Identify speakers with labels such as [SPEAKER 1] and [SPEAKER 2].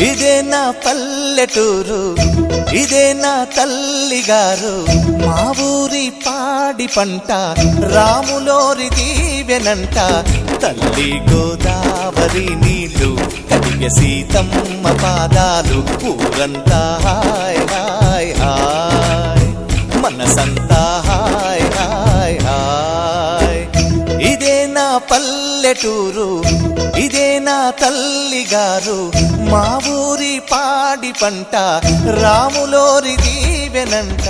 [SPEAKER 1] ఇదే నా పల్లెటూరు, ఇదే నా తల్లిగారు, మా ఊరి పాడి పంట రాములోరి దీవెనంట. తల్లి గోదావరి నీళ్ళు కడిగ సీతమ్మ పాదాలు, ఊరంతా హాయ్ హాయ్ హాయ్, మనసంతా హాయ్ హాయ్ హాయ్. ఇదే నా పల్లెటూరు, ఇదే నా తల్లిగారు, మా ఊరి పాడి పంట రాములోరి దీవెనంట.